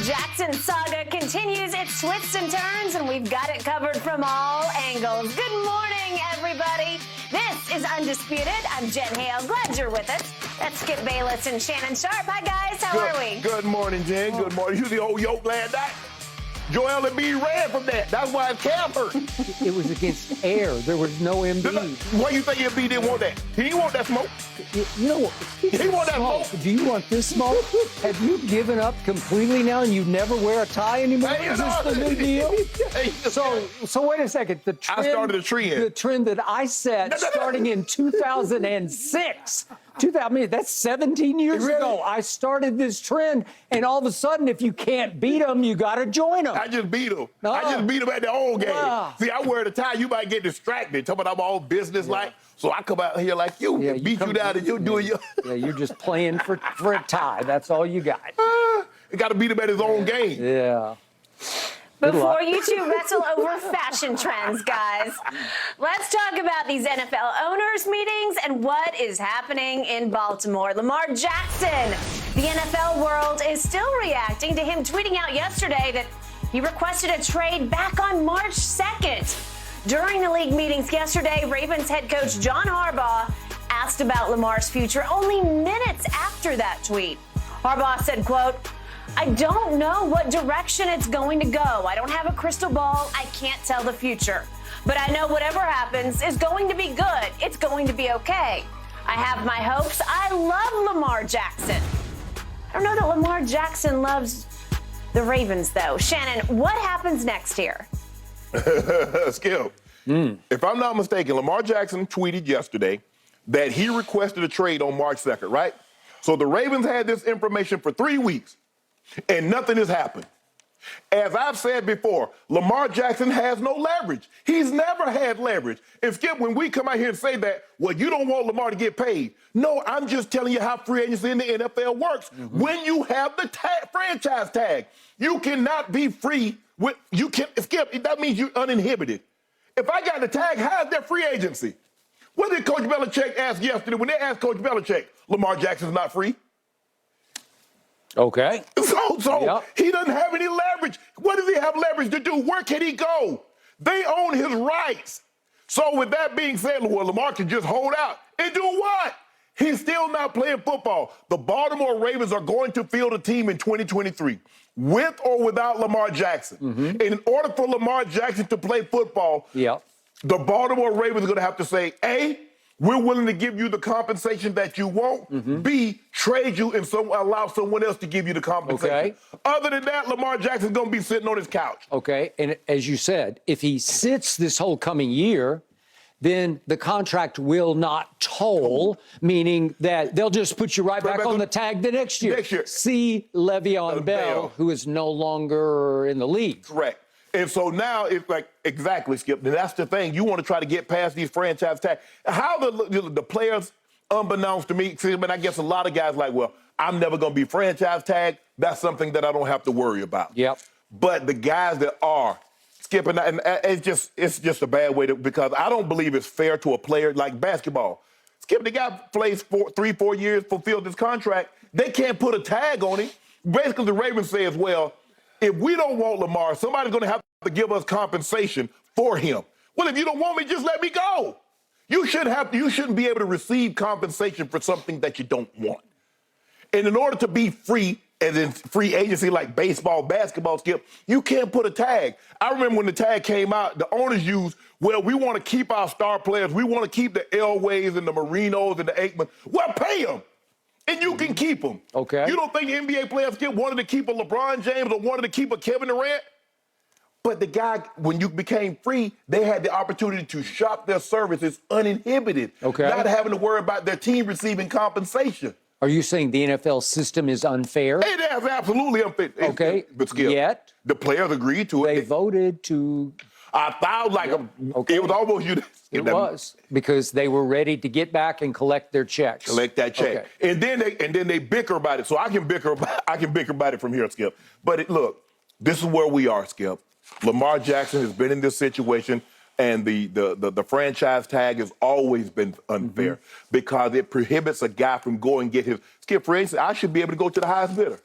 Jackson saga continues its twists and turns, and we've got it covered from all angles. Good morning, everybody. This is Undisputed. I'm Jen Hale. Glad you're with us. That's Skip Bayless and Shannon Sharp. Hi, guys. How are we? Good morning, Jen. Good morning. You the old yoke last night? Joel Embiid ran from that. That's why his calf hurt. It was against air. There was no Embiid. Why you think Embiid didn't want that? He didn't want that smoke. You know what? He want that smoke. Do you want this smoke? Have you given up completely now and you never wear a tie anymore? Hey, Is this the new deal? Hey, So wait a second. The trend, I started a trend. The trend that I set starting in 2006. I mean, that's 17 years ago. I started this trend, and all of a sudden, if you can't beat them, you got to join them. I just beat him. I just beat him at the old game. See, I wear the tie. You might get distracted. Talking about I'm all business-like. So I come out here like you, beat you down, and you do your... Yeah, you're just playing for a tie. That's all you got. You got to beat him at his own game. Yeah. Before you two wrestle over fashion trends, guys, let's talk about these NFL owners' meetings and what is happening in Baltimore. Lamar Jackson, the NFL world is still reacting to him tweeting out yesterday that he requested a trade back on March 2nd. During the league meetings yesterday, Ravens head coach John Harbaugh asked about Lamar's future only minutes after that tweet. Harbaugh said, quote, "I don't know what direction it's going to go. I don't have a crystal ball. I can't tell the future. But I know whatever happens is going to be good. It's going to be okay. I have my hopes. I love Lamar Jackson." I don't know that Lamar Jackson loves the Ravens, though. Shannon, what happens next here? Skip, if I'm not mistaken, Lamar Jackson tweeted yesterday that he requested a trade on March 2nd, right? So the Ravens had this information for 3 weeks. And nothing has happened. As I've said before, Lamar Jackson has no leverage. He's never had leverage. And Skip, when we come out here and say that, well, you don't want Lamar to get paid. No, I'm just telling you how free agency in the NFL works. When you have the franchise tag, you cannot be free. Skip, that means you're uninhibited. If I got the tag, how's that free agency? What did Coach Belichick ask yesterday when they asked Coach Belichick, Lamar Jackson's not free? Okay. So he doesn't have any leverage. What does he have leverage to do? Where can he go? They own his rights. So with that being said, well, Lamar can just hold out and do what? He's still not playing football. The Baltimore Ravens are going to field a team in 2023 with or without Lamar Jackson. And in order for Lamar Jackson to play football, the Baltimore Ravens are going to have to say, A, we're willing to give you the compensation that you want. B, trade you and allow someone else to give you the compensation. Other than that, Lamar Jackson's going to be sitting on his couch. Okay, and as you said, if he sits this whole coming year, then the contract will not toll, meaning that they'll just put you right back on the tag the next year. See Le'Veon Bell, who is no longer in the league. Correct. And so now it's like, exactly, Skip, and that's the thing. You want to try to get past these franchise tags. How the players, unbeknownst to me, I guess a lot of guys like, well, I'm never going to be franchise tagged. That's something that I don't have to worry about. But the guys that are, Skip, and it's just a bad way to, because I don't believe it's fair to a player like basketball. Skip, the guy plays 3-4 years, fulfilled his contract. They can't put a tag on him. Basically, the Ravens says, well, if we don't want Lamar, somebody's going to have to give us compensation for him. Well, if you don't want me, just let me go. You shouldn't be able to receive compensation for something that you don't want. And in order to be free, as in free agency like baseball, basketball, Skip, you can't put a tag. I remember when the tag came out, the owners used, well, we want to keep our star players. We want to keep the Elways and the Marinos and the Aikman. Well, pay them. And you can keep them. Okay. You don't think the NBA players wanted to keep a LeBron James or wanted to keep a Kevin Durant? But the guy, when you became free, they had the opportunity to shop their services uninhibited. Not having to worry about their team receiving compensation. Are you saying the NFL system is unfair? It is absolutely unfair. Okay. But Skip, yet the players agreed to it. They voted to. I thought like it was almost you. It was because they were ready to get back and collect their checks. Collect that check, and then they bicker about it. So I can bicker about it from here, Skip. But look, this is where we are, Skip. Lamar Jackson has been in this situation, and the franchise tag has always been unfair because it prohibits a guy from going and get his. Skip, for instance, I should be able to go to the highest bidder.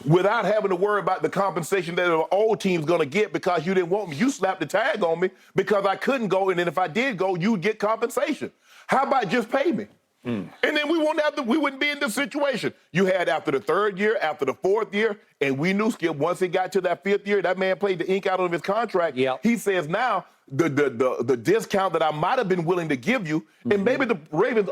without having to worry about the compensation that the old team's going to get because you didn't want me. You slapped the tag on me because I couldn't go, and then if I did go, you'd get compensation. How about just pay me? And then we wouldn't be in this situation. You had after the third year, after the fourth year, and we knew, Skip, once it got to that fifth year, that man played the ink out of his contract. Yep. He says now the discount that I might have been willing to give you, and maybe the Ravens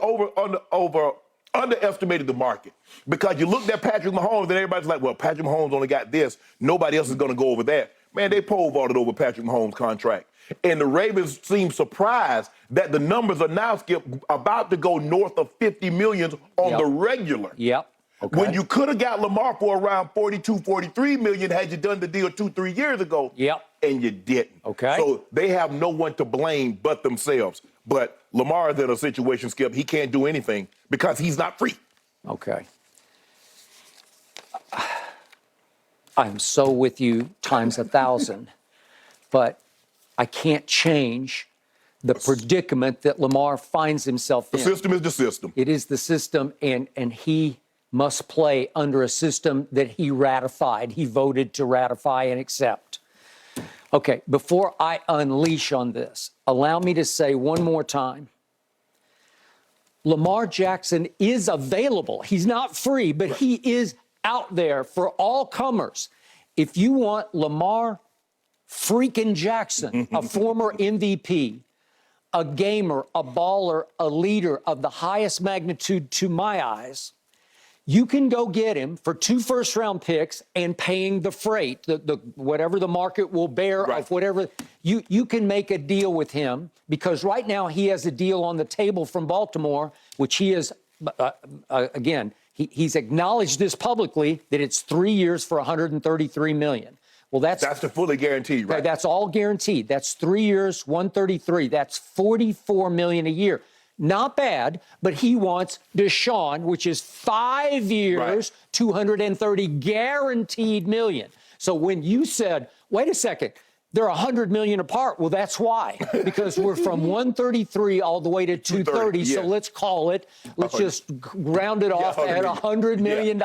underestimated the market because you looked at Patrick Mahomes and everybody's like, well, Patrick Mahomes only got this. Nobody else is going to go over that. Man, they pole vaulted over Patrick Mahomes' contract. And the Ravens seem surprised that the numbers are now, Skip, about to go north of $50 million on the regular. Yep. Okay. When you could have got Lamar for around $42, $43 million had you done the deal 2-3 years ago. Yep. And you didn't. Okay. So they have no one to blame but themselves. But Lamar is in a situation, Skip, he can't do anything because he's not free. Okay. I'm so with you times 1,000, but I can't change the predicament that Lamar finds himself in. The system is the system. It is the system, and he must play under a system that he ratified. He voted to ratify and accept. Okay, before I unleash on this, allow me to say one more time. Lamar Jackson is available. He's not free, but he is out there for all comers. If you want Lamar freaking Jackson, a former MVP, a gamer, a baller, a leader of the highest magnitude to my eyes, you can go get him for 2 first-round picks and paying the freight, the whatever the market will bear of whatever. You can make a deal with him because right now he has a deal on the table from Baltimore, which he is, again, he's acknowledged this publicly that it's 3 years for $133 million. Well, that's the fully guaranteed, right? That's all guaranteed. That's 3 years, 133. That's $44 million a year. Not bad, but he wants Deshaun, which is 5 years, $230 guaranteed million. So when you said, wait a second, they're $100 million apart. Well, that's why, because we're from 133 all the way to 230. Yeah. So let's call it, let's just round it off at $100 million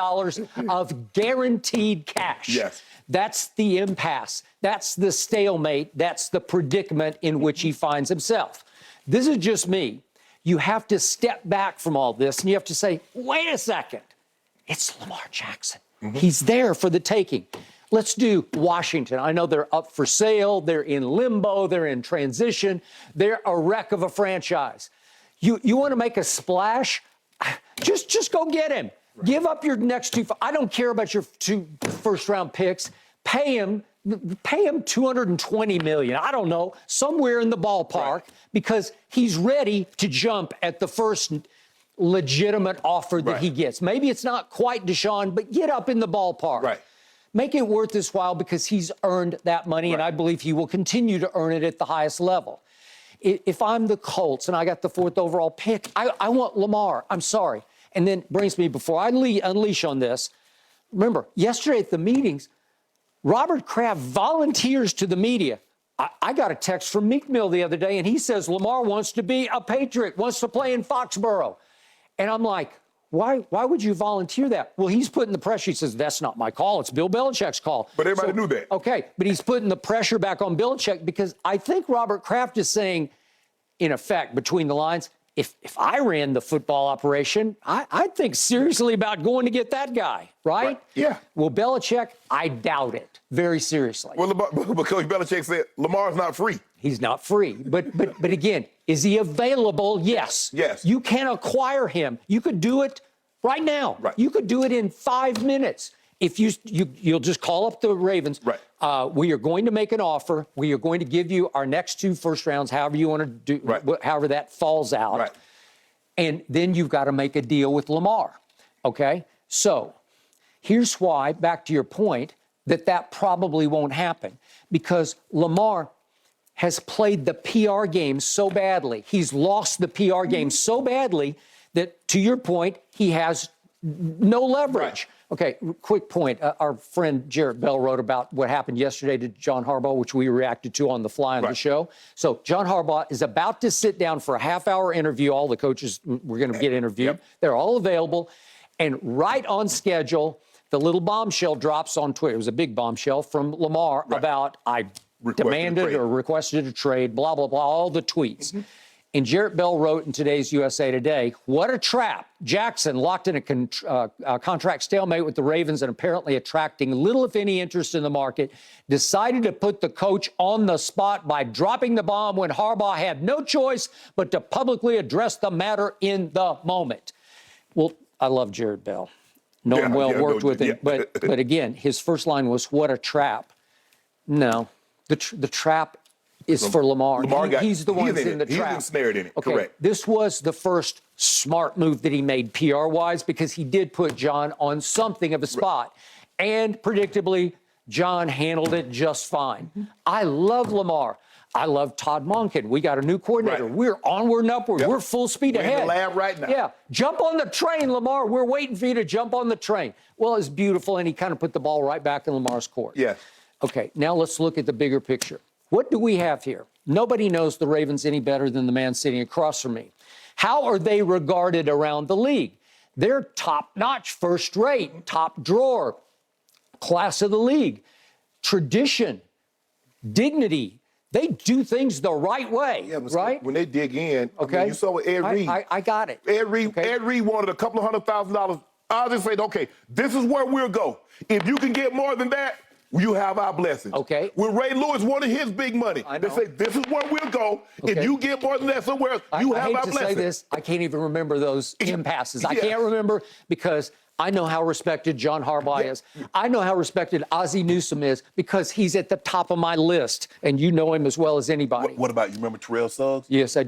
of guaranteed cash. Yes. That's the impasse. That's the stalemate. That's the predicament in which he finds himself. This is just me. You have to step back from all this and you have to say, wait a second, it's Lamar Jackson. He's there for the taking. Let's do Washington. I know they're up for sale. They're in limbo. They're in transition. They're a wreck of a franchise. You want to make a splash? Just go get him. Give up your next 2. I don't care about your 2 first-round picks. Pay him $220 million. I don't know, somewhere in the ballpark, because he's ready to jump at the first legitimate offer that he gets. Maybe it's not quite Deshaun, but get up in the ballpark. Right. Make it worth his while because he's earned that money, and I believe he will continue to earn it at the highest level. If I'm the Colts and I got the 4th overall pick, I want Lamar. I'm sorry. And then brings me, before I unleash on this, remember, yesterday at the meetings, Robert Kraft volunteers to the media. I got a text from Meek Mill the other day, and he says Lamar wants to be a Patriot, wants to play in Foxborough. And I'm like, why would you volunteer that? Well, he's putting the pressure. He says, that's not my call. It's Bill Belichick's call. But everybody knew that. Okay, but he's putting the pressure back on Belichick because I think Robert Kraft is saying, in effect, between the lines, if I ran the football operation, I'd think seriously about going to get that guy, right? Yeah. Well, Belichick, I doubt it very seriously. Well, because Belichick said Lamar's not free. He's not free. But again, is he available? Yes. Yes. You can acquire him. You could do it right now. Right. You could do it in 5 minutes. If you'll just call up the Ravens. Right. We are going to make an offer. We are going to give you our next 2 first rounds, however you want to do, however that falls out. Right. And then you've got to make a deal with Lamar. Okay? So here's why, back to your point, that probably won't happen. Because Lamar has played the PR game so badly. He's lost the PR game so badly that, to your point, he has no leverage. Right. Okay, quick point. Our friend Jarrett Bell wrote about what happened yesterday to John Harbaugh, which we reacted to on the fly on the show. So John Harbaugh is about to sit down for a half-hour interview. All the coaches were going to get interviewed. They're all available. And right on schedule, the little bombshell drops on Twitter. It was a big bombshell from Lamar about I demanded or requested a trade, blah, blah, blah, all the tweets. And Jarrett Bell wrote in today's USA Today, what a trap. Jackson locked in a contract stalemate with the Ravens and apparently attracting little, if any, interest in the market, decided to put the coach on the spot by dropping the bomb when Harbaugh had no choice but to publicly address the matter in the moment. Well, I love Jarrett Bell. Know him well, worked with him. But again, his first line was, what a trap. No, the trap is for Lamar. He's the one in the trap. He's ensnared in it, okay, correct. This was the first smart move that he made PR-wise because he did put John on something of a spot. And predictably, John handled it just fine. I love Lamar. I love Todd Monken. We got a new coordinator. We're onward and upward. We're full speed ahead. We're in the lab right now. Yeah. Jump on the train, Lamar. We're waiting for you to jump on the train. Well, it's beautiful, and he kind of put the ball right back in Lamar's court. Yes. Okay, now let's look at the bigger picture. What do we have here? Nobody knows the Ravens any better than the man sitting across from me. How are they regarded around the league? They're top-notch, first-rate, top drawer, class of the league, tradition, dignity. They do things the right way, right? When they dig in, okay. I mean, you saw what Ed Reed. I got it. Ed Reed wanted a couple of $100,000. I just said, okay, this is where we'll go. If you can get more than that, you have our blessings. Okay. When Ray Lewis wanted his big money, they say, this is where we'll go. Okay. If you get more than that somewhere, you have our blessings. I hate to say this, I can't even remember those impasses. I can't remember because I know how respected John Harbaugh is. I know how respected Ozzie Newsome is because he's at the top of my list, and you know him as well as anybody. What about, you remember Terrell Suggs? Yes, I do.